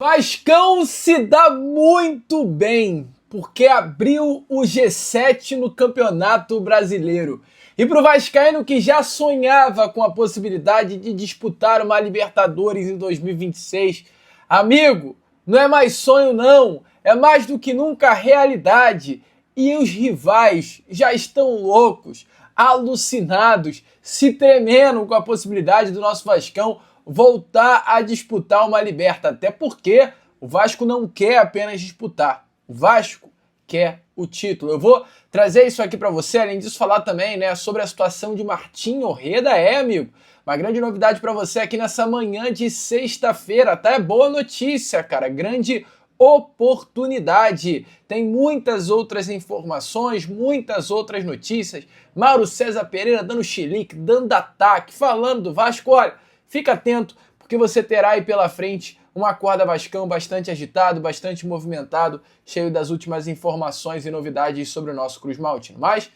Vascão se dá muito bem, porque abriu o G7 no Campeonato Brasileiro. E para o vascaíno que já sonhava com a possibilidade de disputar uma Libertadores em 2026, amigo, não é mais sonho não, é mais do que nunca realidade. E os rivais já estão loucos, alucinados, se tremendo com a possibilidade do nosso Vascão voltar a disputar uma Liberta, até porque o Vasco não quer apenas disputar, o Vasco quer o título. Eu vou trazer isso aqui para você, além disso falar também, né, sobre a situação de Martim Orreda, amigo, uma grande novidade para você aqui nessa manhã de sexta-feira, tá? É boa notícia, cara, grande oportunidade. Tem muitas outras informações, muitas outras notícias. Mauro César Pereira dando chilique, dando ataque, falando do Vasco. Olha, fica atento, porque você terá aí pela frente um Acorda Vascão bastante agitado, bastante movimentado, cheio das últimas informações e novidades sobre o nosso Cruz Maltino. Mas,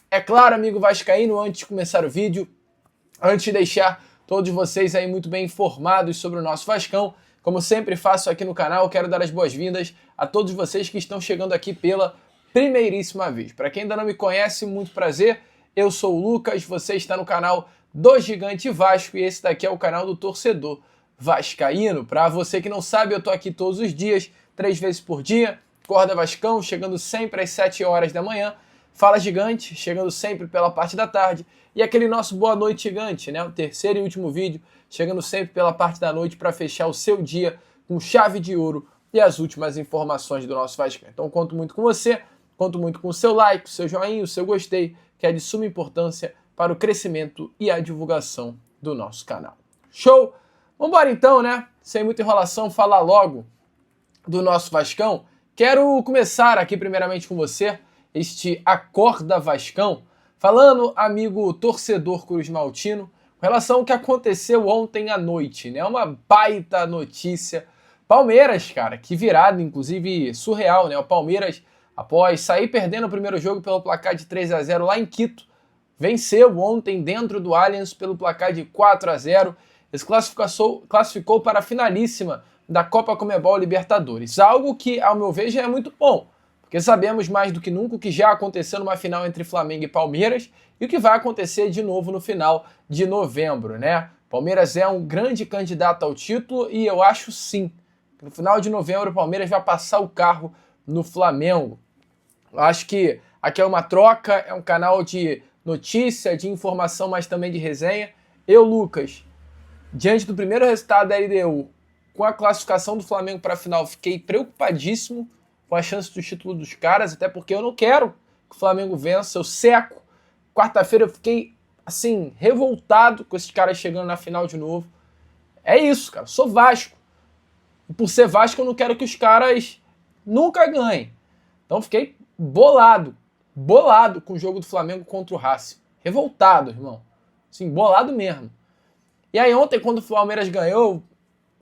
é claro, amigo vascaíno, antes de começar o vídeo, antes de deixar todos vocês aí muito bem informados sobre o nosso Vascão, como sempre faço aqui no canal, quero dar as boas-vindas a todos vocês que estão chegando aqui pela primeiríssima vez. Para quem ainda não me conhece, muito prazer, eu sou o Lucas, você está no canal do Gigante Vasco e esse daqui é o canal do torcedor vascaíno. Para você que não sabe, eu tô aqui todos os dias, 3 vezes por dia, Acorda Vascão, chegando sempre às 7 horas da manhã, Fala Gigante, chegando sempre pela parte da tarde, e aquele nosso Boa Noite Gigante, né, o terceiro e último vídeo, chegando sempre pela parte da noite para fechar o seu dia com chave de ouro e as últimas informações do nosso Vascão. Então conto muito com você, conto muito com o seu like, o seu joinha, o seu gostei, que é de suma importância para o crescimento e a divulgação do nosso canal. Show? Vambora então, né? Sem muita enrolação, falar logo do nosso Vascão. Quero começar aqui primeiramente com você, este Acorda Vascão, falando, amigo torcedor Cruz Maltino, com relação ao que aconteceu ontem à noite, né? Uma baita notícia. Palmeiras, cara, que virada, inclusive surreal, né? O Palmeiras, após sair perdendo o primeiro jogo pelo placar de 3-0 lá em Quito, venceu ontem dentro do Allianz pelo placar de 4-0. Ele classificou para a finalíssima da Copa Conmebol Libertadores. Algo que, ao meu ver, já é muito bom, porque sabemos mais do que nunca o que já aconteceu numa final entre Flamengo e Palmeiras e o que vai acontecer de novo no final de novembro, né? Palmeiras é um grande candidato ao título e eu acho sim, que no final de novembro o Palmeiras vai passar o carro no Flamengo. Eu acho que aqui é uma troca, é um canal de notícia, de informação, mas também de resenha. Eu, Lucas, diante do primeiro resultado da LDU, com a classificação do Flamengo para a final, fiquei preocupadíssimo com a chance do título dos caras, até porque eu não quero que o Flamengo vença, eu seco. Quarta-feira eu fiquei, assim, revoltado com esses caras chegando na final de novo. É isso, cara, sou Vasco. E por ser Vasco eu não quero que os caras nunca ganhem. Então fiquei bolado com o jogo do Flamengo contra o Racing. Revoltado, irmão. Assim, bolado mesmo. E aí ontem, quando o Palmeiras ganhou,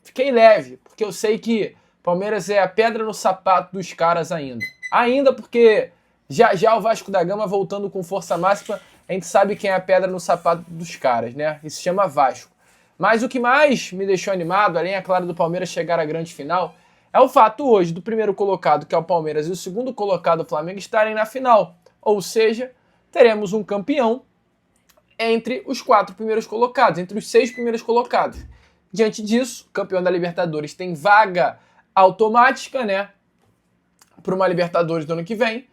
fiquei leve, porque eu sei que o Palmeiras é a pedra no sapato dos caras ainda. Ainda porque já o Vasco da Gama voltando com força máxima, a gente sabe quem é a pedra no sapato dos caras, né? Isso se chama Vasco. Mas o que mais me deixou animado, além, é claro, do Palmeiras chegar à grande final, é o fato hoje do primeiro colocado, que é o Palmeiras, e o segundo colocado, o Flamengo, estarem na final. Ou seja, teremos um campeão entre os 4 primeiros colocados, entre os 6 primeiros colocados. Diante disso, o campeão da Libertadores tem vaga automática, né, para uma Libertadores do ano que vem,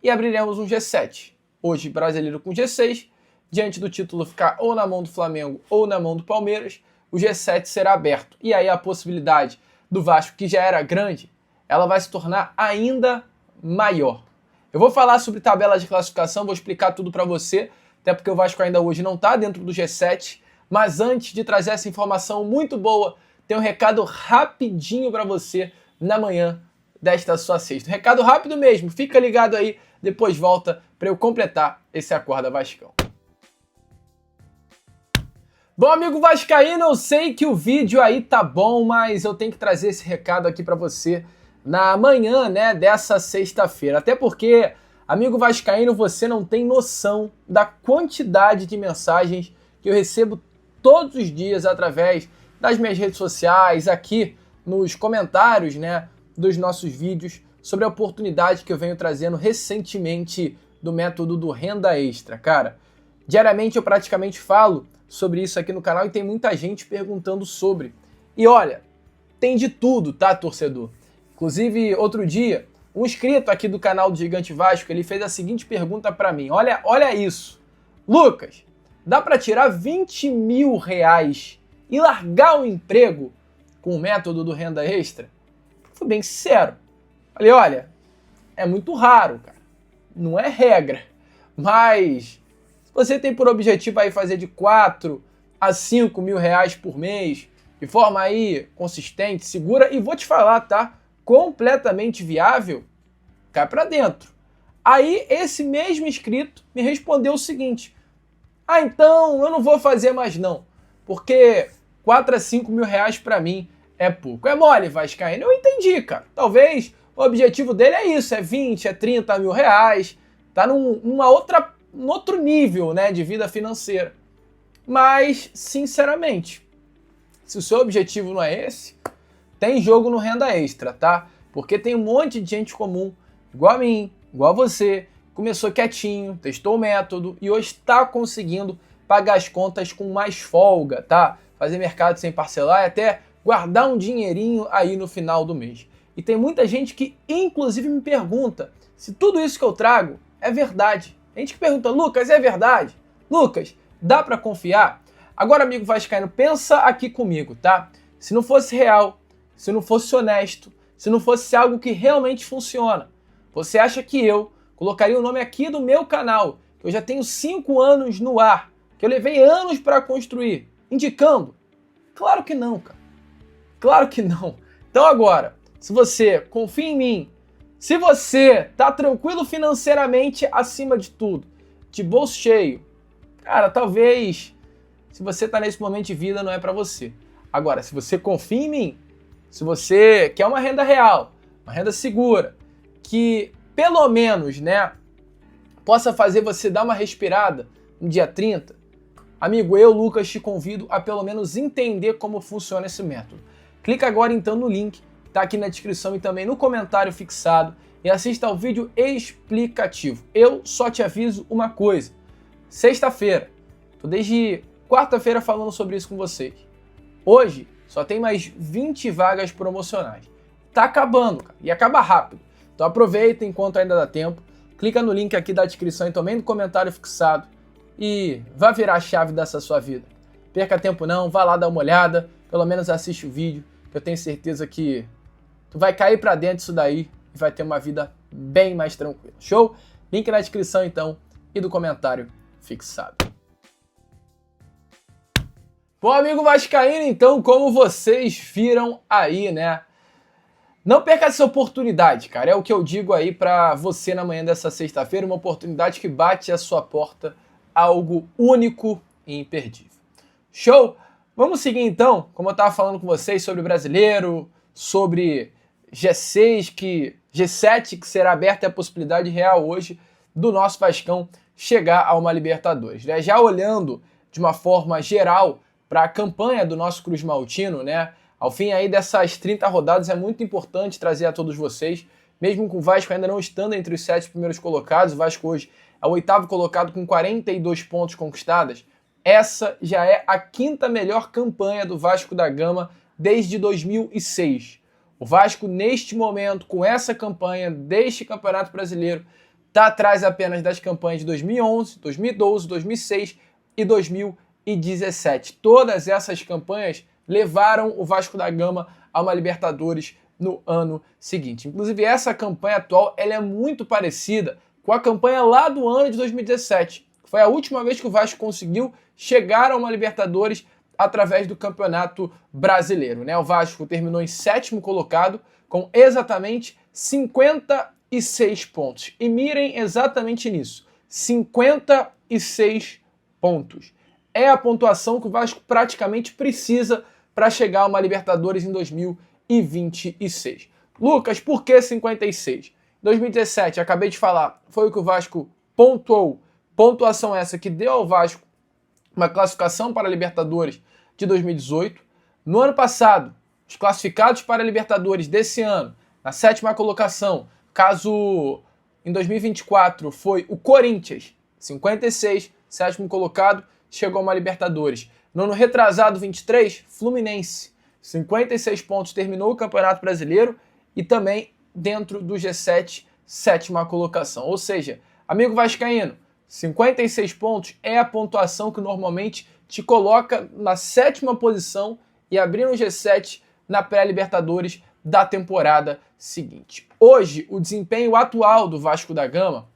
e abriremos um G7. Hoje, brasileiro com G6, diante do título ficar ou na mão do Flamengo ou na mão do Palmeiras, o G7 será aberto. E aí a possibilidade do Vasco, que já era grande, ela vai se tornar ainda maior. Eu vou falar sobre tabela de classificação, vou explicar tudo para você, até porque o Vasco ainda hoje não está dentro do G7, mas antes de trazer essa informação muito boa, tem um recado rapidinho para você na manhã desta sua sexta. Um recado rápido mesmo, fica ligado aí, depois volta para eu completar esse Acorda Vascão. Bom, amigo vascaíno, eu sei que o vídeo aí tá bom, mas eu tenho que trazer esse recado aqui para você na manhã, né, dessa sexta-feira. Até porque, amigo vascaíno, você não tem noção da quantidade de mensagens que eu recebo todos os dias através das minhas redes sociais, aqui nos comentários, né, dos nossos vídeos sobre a oportunidade que eu venho trazendo recentemente do método do renda extra. Cara, diariamente eu praticamente falo sobre isso aqui no canal e tem muita gente perguntando sobre. E olha, tem de tudo, tá, torcedor? Inclusive, outro dia, um inscrito aqui do canal do Gigante Vasco, ele fez a seguinte pergunta para mim. Olha isso. Lucas, dá para tirar 20 mil reais e largar o emprego com o método do renda extra? Fui bem sincero. Falei, olha, é muito raro, cara. Não é regra. Mas se você tem por objetivo aí fazer de 4 a 5 mil reais por mês, de forma aí consistente, segura, e vou te falar, tá? Completamente viável, cai pra dentro. Aí esse mesmo inscrito me respondeu o seguinte: ah, então eu não vou fazer mais não, porque 4 a 5 mil reais pra mim é pouco. É mole, vascaíno? Eu entendi, cara. Talvez o objetivo dele é isso, é 20, é 30 mil reais, tá num outro nível, né, de vida financeira. Mas, sinceramente, se o seu objetivo não é esse, tem jogo no renda extra, tá? Porque tem um monte de gente comum, igual a mim, igual a você, começou quietinho, testou o método e hoje está conseguindo pagar as contas com mais folga, tá? Fazer mercado sem parcelar e até guardar um dinheirinho aí no final do mês. E tem muita gente que, inclusive, me pergunta se tudo isso que eu trago é verdade. Tem gente que pergunta, Lucas, é verdade? Lucas, dá para confiar? Agora, amigo vascaíno, pensa aqui comigo, tá? Se não fosse real, se não fosse honesto, se não fosse algo que realmente funciona, você acha que eu colocaria o nome aqui do meu canal, que eu já tenho 5 anos no ar, que eu levei anos para construir, indicando? Claro que não, cara. Claro que não. Então agora, se você confia em mim, se você tá tranquilo financeiramente acima de tudo, de bolso cheio, cara, talvez, se você tá nesse momento de vida, não é para você. Agora, se você confia em mim, se você quer uma renda real, uma renda segura, que pelo menos, né, possa fazer você dar uma respirada no dia 30, amigo, eu, Lucas, te convido a pelo menos entender como funciona esse método. Clica agora então no link, tá aqui na descrição e também no comentário fixado e assista ao vídeo explicativo. Eu só te aviso uma coisa, sexta-feira, tô desde quarta-feira falando sobre isso com vocês. Hoje só tem mais 20 vagas promocionais. Tá acabando, cara, e acaba rápido. Então aproveita enquanto ainda dá tempo, clica no link aqui da descrição e também no comentário fixado e vá virar a chave dessa sua vida. Perca tempo não, vá lá dar uma olhada, pelo menos assiste o vídeo, que eu tenho certeza que tu vai cair pra dentro disso daí e vai ter uma vida bem mais tranquila. Show? Link na descrição então e do comentário fixado. Bom, amigo vascaíno, então, como vocês viram aí, né? Não perca essa oportunidade, cara. É o que eu digo aí pra você na manhã dessa sexta-feira, uma oportunidade que bate à sua porta, algo único e imperdível. Show? Vamos seguir então, como eu tava falando com vocês sobre o brasileiro, sobre G7 que será aberta a possibilidade real hoje do nosso Vascão chegar a uma Libertadores, né? Já olhando de uma forma geral para a campanha do nosso Cruz Maltino, né? Ao fim aí dessas 30 rodadas é muito importante trazer a todos vocês, mesmo com o Vasco ainda não estando entre os 7 primeiros colocados, o Vasco hoje é o 8º colocado com 42 pontos conquistados. Essa já é a 5ª melhor campanha do Vasco da Gama desde 2006. O Vasco, neste momento, com essa campanha deste Campeonato Brasileiro, está atrás apenas das campanhas de 2011, 2012, 2006 e 2017. Todas essas campanhas levaram o Vasco da Gama a uma Libertadores no ano seguinte. Inclusive, essa campanha atual ela é muito parecida com a campanha lá do ano de 2017. Foi a última vez que o Vasco conseguiu chegar a uma Libertadores através do Campeonato Brasileiro, né? O Vasco terminou em 7º colocado com exatamente 56 pontos. E mirem exatamente nisso, 56 pontos. É a pontuação que o Vasco praticamente precisa para chegar a uma Libertadores em 2026. Lucas, por que 56? 2017, acabei de falar, foi o que o Vasco pontuou. Pontuação essa que deu ao Vasco uma classificação para a Libertadores de 2018. No ano passado, os classificados para a Libertadores desse ano, na 7ª colocação, caso em 2024 foi o Corinthians, 56, 7º colocado, chegou a uma Libertadores. No ano retrasado, 23, Fluminense, 56 pontos, terminou o Campeonato Brasileiro e também dentro do G7, 7ª colocação. Ou seja, amigo vascaíno, 56 pontos é a pontuação que normalmente te coloca na 7ª posição e abrindo o G7 na pré-Libertadores da temporada seguinte. Hoje, o desempenho atual do Vasco da Gama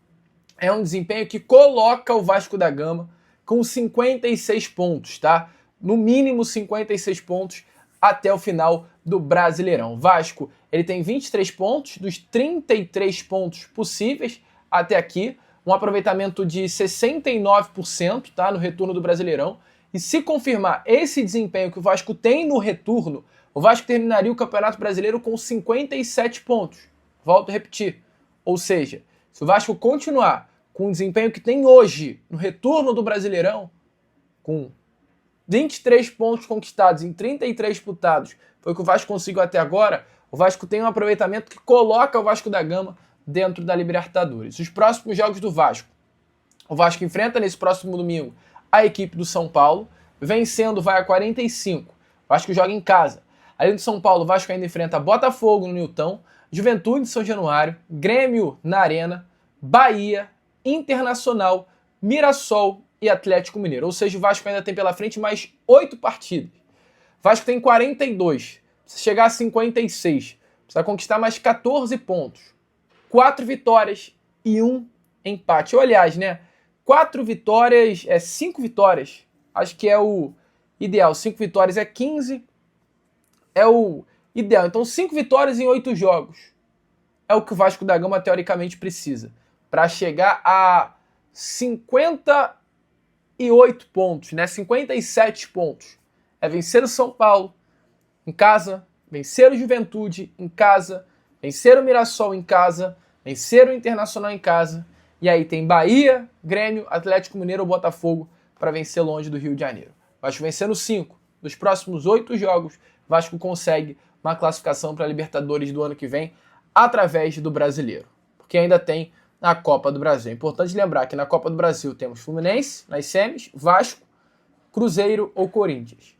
é um desempenho que coloca o Vasco da Gama com 56 pontos, tá? No mínimo 56 pontos até o final do Brasileirão. O Vasco, ele tem 23 pontos dos 33 pontos possíveis até aqui, um aproveitamento de 69%, tá, no retorno do Brasileirão. E se confirmar esse desempenho que o Vasco tem no retorno, o Vasco terminaria o Campeonato Brasileiro com 57 pontos. Volto a repetir. Ou seja, se o Vasco continuar com o desempenho que tem hoje no retorno do Brasileirão, com 23 pontos conquistados em 33 disputados, foi o que o Vasco conseguiu até agora, o Vasco tem um aproveitamento que coloca o Vasco da Gama dentro da Libertadores. Os próximos jogos do Vasco. O Vasco enfrenta nesse próximo domingo a equipe do São Paulo, vencendo vai a 45. O Vasco joga em casa. Além do São Paulo, o Vasco ainda enfrenta Botafogo no Newton, Juventude de São Januário, Grêmio na Arena, Bahia, Internacional, Mirassol e Atlético Mineiro. Ou seja, o Vasco ainda tem pela frente mais 8 partidas. O Vasco tem 42. Precisa chegar a 56. Precisa conquistar mais 14 pontos. 4 vitórias e 1 empate. Ou, aliás, né? 4 vitórias, 5 vitórias. Acho que é o ideal. 5 vitórias é 15. É o ideal. Então, 5 vitórias em 8 jogos. É o que o Vasco da Gama, teoricamente, precisa. Para chegar a 58 pontos, né? 57 pontos. É vencer o São Paulo em casa, vencer o Juventude em casa, vencer o Mirassol em casa, vencer o Internacional em casa, e aí tem Bahia, Grêmio, Atlético Mineiro ou Botafogo para vencer longe do Rio de Janeiro. Vasco vencendo 5 dos próximos 8 jogos, Vasco consegue uma classificação para a Libertadores do ano que vem através do Brasileiro, porque ainda tem a Copa do Brasil. É importante lembrar que na Copa do Brasil temos Fluminense nas semis, Vasco, Cruzeiro ou Corinthians.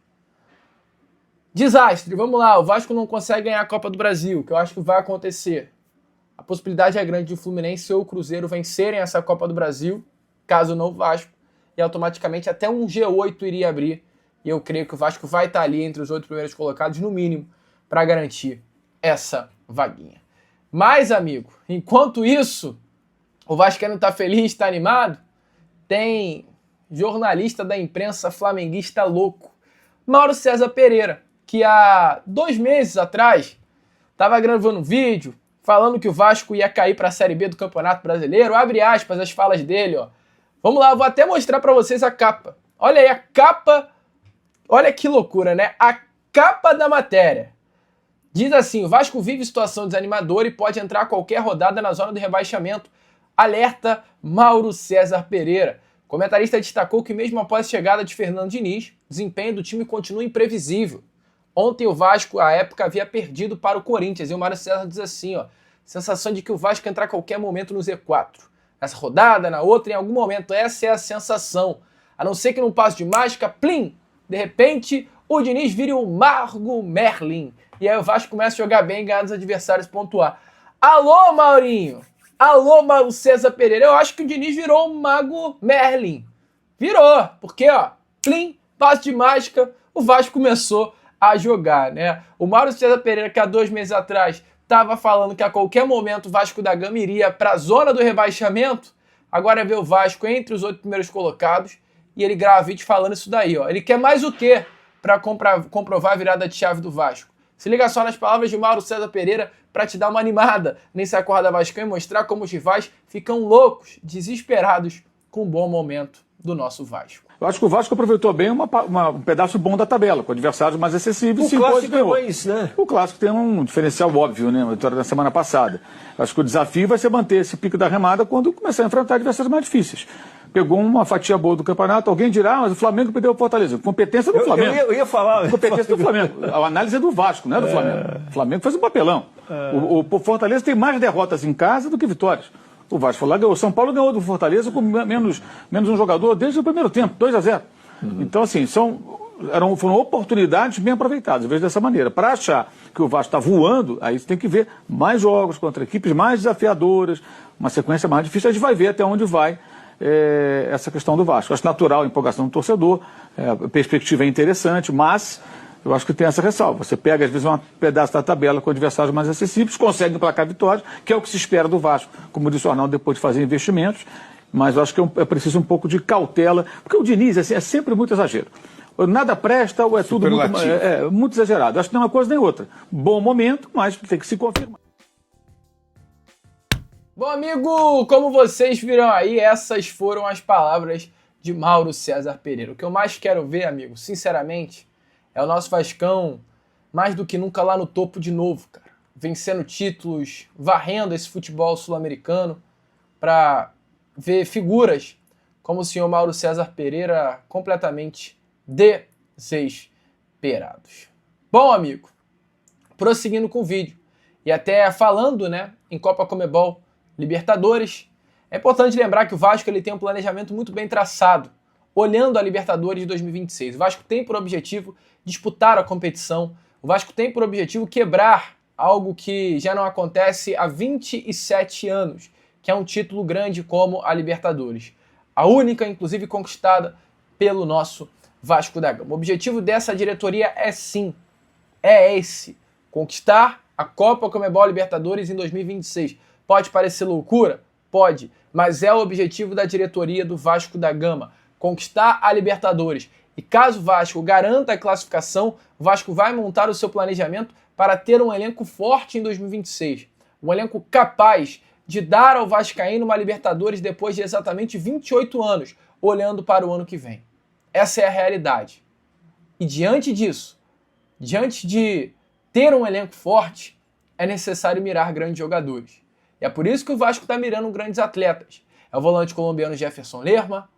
Desastre, vamos lá, o Vasco não consegue ganhar a Copa do Brasil, que eu acho que vai acontecer. A possibilidade é grande de o Fluminense ou o Cruzeiro vencerem essa Copa do Brasil, caso não o Vasco, e automaticamente até um G8 iria abrir, e eu creio que o Vasco vai estar ali entre os 8 primeiros colocados, no mínimo, para garantir essa vaguinha. Mas, amigo, enquanto isso, o Vascaíno está feliz, está animado, tem jornalista da imprensa flamenguista louco, Mauro César Pereira, que há 2 meses atrás estava gravando um vídeo falando que o Vasco ia cair para a Série B do Campeonato Brasileiro. Abre aspas as falas dele, ó. Vamos lá, eu vou até mostrar para vocês a capa. Olha aí a capa, olha que loucura, né? A capa da matéria. Diz assim, o Vasco vive situação desanimadora e pode entrar a qualquer rodada na zona do rebaixamento. Alerta Mauro César Pereira. O comentarista destacou que mesmo após a chegada de Fernando Diniz, o desempenho do time continua imprevisível. Ontem o Vasco, à época, havia perdido para o Corinthians. E o Mário César diz assim, ó, sensação de que o Vasco entrar a qualquer momento no Z4. Nessa rodada, na outra, em algum momento. Essa é a sensação. A não ser que num passo de mágica, plim, de repente, o Diniz vire o Margo Merlin. E aí o Vasco começa a jogar bem e ganhar dos adversários, pontuar. Alô, Maurinho! Alô, Mauro César Pereira. Eu acho que o Diniz virou o Mago Merlin. Virou, porque, ó, plim, passo de mágica, o Vasco começou a jogar, né? O Mauro César Pereira, que há 2 meses atrás estava falando que a qualquer momento o Vasco da Gama iria para a zona do rebaixamento, agora vê o Vasco entre os 8 primeiros colocados e ele grava vídeo falando isso daí, ó. Ele quer mais o quê para comprovar a virada de chave do Vasco? Se liga só nas palavras de Mauro César Pereira para te dar uma animada nesse Acorda Vascão e mostrar como os rivais ficam loucos, desesperados com o bom momento do nosso Vasco. Eu acho que o Vasco aproveitou bem um pedaço bom da tabela, com adversários mais acessíveis. O clássico é isso, né? O clássico tem um diferencial óbvio, né? A vitória da semana passada. Eu acho que o desafio vai ser manter esse pico da remada quando começar a enfrentar adversários mais difíceis. pegou uma fatia boa do campeonato. Alguém dirá, mas o Flamengo perdeu o Fortaleza. Competência do Flamengo. Eu ia falar. Competência do Flamengo. A análise é do Vasco, não é do Flamengo. O Flamengo fez um papelão. O Fortaleza tem mais derrotas em casa do que vitórias. O Vasco foi lá, o São Paulo ganhou do Fortaleza com menos um jogador desde o primeiro tempo, 2-0. Então, assim, foram oportunidades bem aproveitadas, eu vejo dessa maneira. Para achar que o Vasco está voando, aí você tem que ver mais jogos contra equipes mais desafiadoras, uma sequência mais difícil, a gente vai ver até onde vai essa questão do Vasco. Eu acho natural a empolgação do torcedor, a perspectiva é interessante, mas eu acho que tem essa ressalva. Você pega, às vezes, um pedaço da tabela com adversários mais acessíveis, consegue emplacar vitórias, que é o que se espera do Vasco, como disse o Arnaldo, depois de fazer investimentos, mas eu acho que é preciso um pouco de cautela, porque o Diniz assim, é sempre muito exagero. Nada presta ou é tudo muito exagerado. Acho que não é uma coisa nem outra. Bom momento, mas tem que se confirmar. Bom, amigo, como vocês viram aí, essas foram as palavras de Mauro César Pereira. O que eu mais quero ver, amigo, sinceramente, é o nosso Vascão mais do que nunca lá no topo de novo, cara. Vencendo títulos, varrendo esse futebol sul-americano para ver figuras como o senhor Mauro César Pereira completamente desesperados. Bom, amigo, prosseguindo com o vídeo e até falando, né, em Copa Conmebol Libertadores, é importante lembrar que o Vasco ele tem um planejamento muito bem traçado, olhando a Libertadores de 2026. O Vasco tem por objetivo disputar a competição, o Vasco tem por objetivo quebrar algo que já não acontece há 27 anos, que é um título grande como a Libertadores. A única, inclusive, conquistada pelo nosso Vasco da Gama. O objetivo dessa diretoria é sim, é esse, conquistar a Copa Conmebol Libertadores em 2026. Pode parecer loucura? Pode, mas é o objetivo da diretoria do Vasco da Gama, conquistar a Libertadores. E caso o Vasco garanta a classificação, o Vasco vai montar o seu planejamento para ter um elenco forte em 2026. Um elenco capaz de dar ao vascaíno uma Libertadores depois de exatamente 28 anos, olhando para o ano que vem. Essa é a realidade. E diante disso, diante de ter um elenco forte, é necessário mirar grandes jogadores. E é por isso que o Vasco está mirando grandes atletas. É o volante colombiano Jefferson Lerma,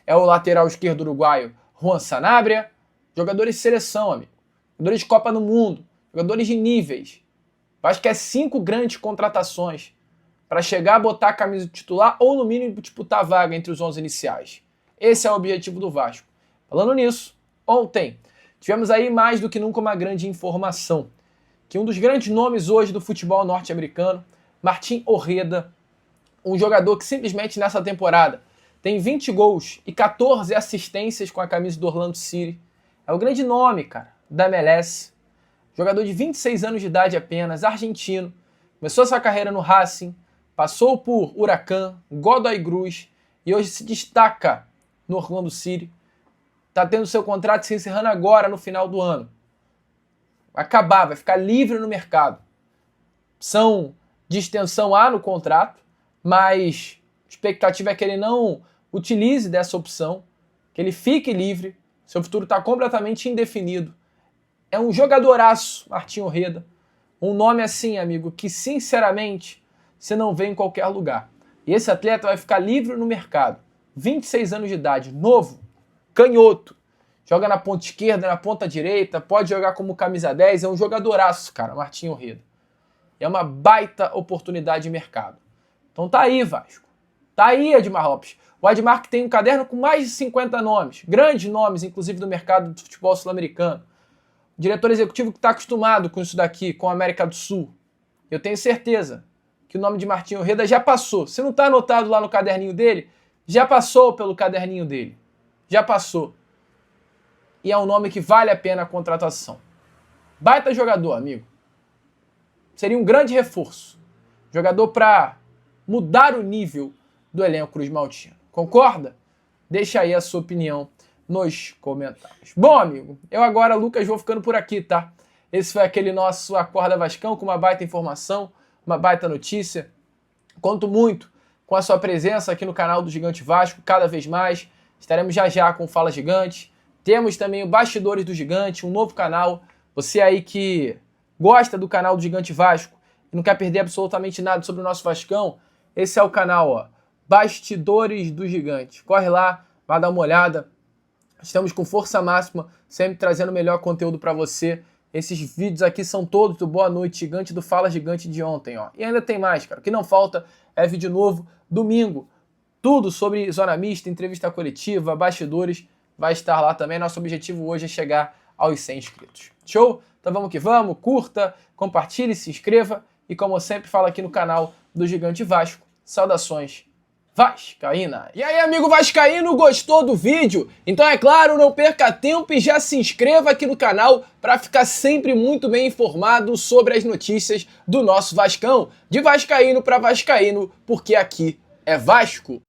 é o lateral esquerdo uruguaio Juan Sanabria, jogadores de seleção, amigo. Jogadores de Copa do Mundo, jogadores de níveis. O Vasco quer 5 grandes contratações para chegar a botar a camisa titular ou, no mínimo, disputar a vaga entre os 11 iniciais. Esse é o objetivo do Vasco. Falando nisso, ontem tivemos aí mais do que nunca uma grande informação, que um dos grandes nomes hoje do futebol norte-americano, Martín Ojeda, um jogador que simplesmente nessa temporada tem 20 gols e 14 assistências com a camisa do Orlando City. É o grande nome, cara, da MLS. Jogador de 26 anos de idade apenas, argentino. Começou sua carreira no Racing, passou por Huracan, Godoy Cruz e hoje se destaca no Orlando City. Está tendo seu contrato se encerrando agora no final do ano. Vai acabar, vai ficar livre no mercado. Opção de extensão há no contrato, mas a expectativa é que ele não utilize dessa opção, que ele fique livre. Seu futuro está completamente indefinido. É um jogadoraço, Martín Ojeda. Um nome assim, amigo, que sinceramente você não vê em qualquer lugar. E esse atleta vai ficar livre no mercado. 26 anos de idade, novo, canhoto. Joga na ponta esquerda, na ponta direita, pode jogar como camisa 10. É um jogadoraço, cara, Martín Ojeda. É uma baita oportunidade de mercado. Então tá aí, Vasco. Tá aí, Edmar Lopes. O Edmar que tem um caderno com mais de 50 nomes. Grandes nomes, inclusive, do mercado de futebol sul-americano. O diretor executivo que está acostumado com isso daqui, com a América do Sul. Eu tenho certeza que o nome de Martín Ojeda já passou. Se não está anotado lá no caderninho dele, já passou pelo caderninho dele. Já passou. E é um nome que vale a pena a contratação. Baita jogador, amigo. Seria um grande reforço. Jogador para mudar o nível do elenco Cruz Maltino. Concorda? Deixa aí a sua opinião nos comentários. Bom, amigo, eu agora, Lucas, vou ficando por aqui, tá? Esse foi aquele nosso Acorda Vascão com uma baita informação, uma baita notícia. Conto muito com a sua presença aqui no canal do Gigante Vasco, cada vez mais. Estaremos já já com Fala Gigante. Temos também o Bastidores do Gigante, um novo canal. Você aí que gosta do canal do Gigante Vasco e não quer perder absolutamente nada sobre o nosso Vascão, esse é o canal, ó. Bastidores do Gigante. Corre lá, vai dar uma olhada. Estamos com força máxima, sempre trazendo o melhor conteúdo para você. Esses vídeos aqui são todos do Boa Noite Gigante, do Fala Gigante de ontem, ó. E ainda tem mais, cara. O que não falta é vídeo novo, domingo. Tudo sobre zona mista, entrevista coletiva, bastidores, vai estar lá também. Nosso objetivo hoje é chegar aos 100 inscritos. Show? Então vamos que vamos, curta, compartilhe, se inscreva. E como eu sempre falo aqui no canal do Gigante Vasco, saudações vascaína. E aí, amigo vascaíno, gostou do vídeo? Então é claro, não perca tempo e já se inscreva aqui no canal para ficar sempre muito bem informado sobre as notícias do nosso Vascão. De vascaíno para vascaíno, porque aqui é Vasco.